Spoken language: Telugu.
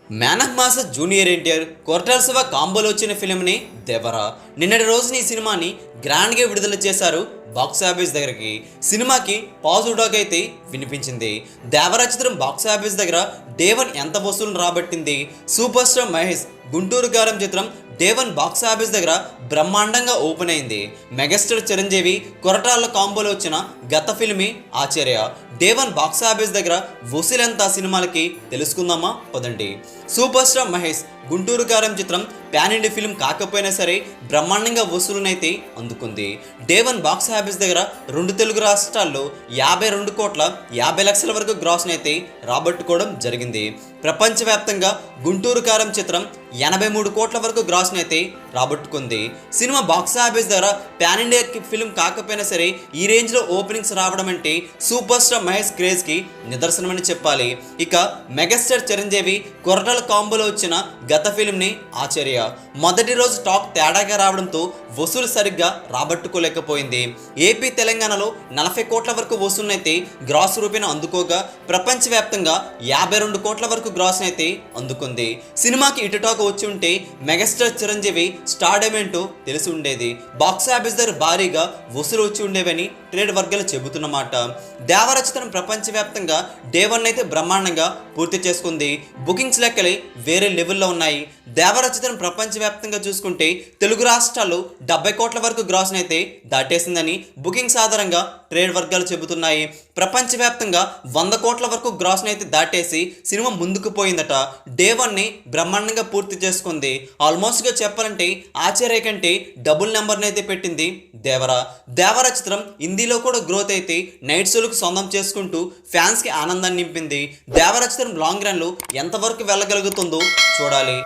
Man of mass junior NTR Koratala Siva కాంబోలో వచ్చిన ఫిలింని దేవరా నిన్నటి రోజున ఈ సినిమాని గ్రాండ్గా విడుదల చేశారు బాక్స్ ఆఫీస్ దగ్గరికి. సినిమాకి పాజిటివ్ టాక్ అయితే వినిపించింది. దేవరా చిత్రం బాక్స్ ఆఫీస్ దగ్గర డే 1 ఎంత వసూలు రాబట్టింది? సూపర్ స్టార్ మహేష్ గుంటూరు గారం చిత్రం డే 1 బాక్స్ ఆఫీస్ దగ్గర బ్రహ్మాండంగా ఓపెన్ అయింది. మెగాస్టార్ చిరంజీవి కొరటాల కాంబోలో వచ్చిన గత ఫిల్మే ఆచార్య. డే 1 బాక్స్ ఆఫీస్ దగ్గర వసూలెంత సినిమాలకి తెలుసుకుందామా పదండి. సూపర్ స్టార్ మహేష్ గుంటూరు గారం చిత్రం ప్యాన్ ఇండియా ఫిల్మ్ కాకపోయినా సరే బ్రహ్మాండంగా వసూలునైతే అందుకుంది. డే 1 బాక్స్ ఆఫీస్ దగ్గర 2 తెలుగు రాష్ట్రాల్లో 52 కోట్ల 50 లక్షల వరకు గ్రాస్నైతే రాబట్టుకోవడం జరిగింది. ప్రపంచవ్యాప్తంగా గుంటూరు కారం చిత్రం 83 కోట్ల వరకు గ్రాస్నైతే రాబట్టుకుంది. సినిమా బాక్స్ ఆఫీస్ దగ్గర ప్యాన్ ఇండియా ఫిల్మ్ కాకపోయినా సరే ఈ రేంజ్లో ఓపెనింగ్స్ రావడం అంటే సూపర్ స్టార్ మహేష్ క్రేజ్కి నిదర్శనమని చెప్పాలి. ఇక మెగాస్టార్ చిరంజీవి కొరటాల కాంబోలో వచ్చిన గత ఫిల్మ్ని ఆచార్య మొదటి రోజు టాక్ తేడాగా రావడంతో వసూలు సరిగ్గా రాబట్టుకోలేకపోయింది. ఏపీ తెలంగాణలో 40 కోట్ల వరకు వసూలునైతే గ్రాస్ రూపేణ అందుకోగా ప్రపంచవ్యాప్తంగా 52 కోట్ల వరకు గ్రాస్ అయితే అందుకుంది. సినిమాకి ఇటు టాక్ వచ్చి ఉంటే మెగాస్టార్ చిరంజీవి స్టార్డమ్ ఏంటో తెలిసి ఉండేది. బాక్స్ ఆఫీస్ దగ్గర భారీగా వసూలు వచ్చి ఉండేవని ట్రేడ్ వర్గాలు చెబుతున్నమాట. దేవరా చిత్రం ప్రపంచవ్యాప్తంగా డే 1 అయితే బ్రహ్మాండంగా పూర్తి చేసుకుంది. బుకింగ్స్ లెక్కలే వేరే లెవెల్లో ఉన్నాయి. దేవరా చిత్రం ప్రపంచవ్యాప్తంగా చూసుకుంటే తెలుగు రాష్ట్రాల్లో 70 కోట్ల వరకు గ్రాస్ అయితే దాటేసిందని బుకింగ్స్ ఆధారంగా ట్రేడ్ వర్గాలు చెబుతున్నాయి. ప్రపంచవ్యాప్తంగా 100 కోట్ల వరకు గ్రాస్ అయితే దాటేసి సినిమా ముందుకు పోయిందట. డే 1ని బ్రహ్మాండంగా పూర్తి చేసుకుంది. ఆల్మోస్ట్గా చెప్పాలంటే ఆచార్య కంటే డబుల్ నెంబర్ని అయితే పెట్టింది దేవరా. దేవరా చిత్రం హిందీలో కూడా గ్రోత్ అయితే నైట్ షోలకు సొంతం చేసుకుంటూ ఫ్యాన్స్కి ఆనందాన్ని నింపింది. దేవరా చిత్రం లాంగ్ రన్లో ఎంతవరకు వెళ్ళగలుగుతుందో చూడాలి.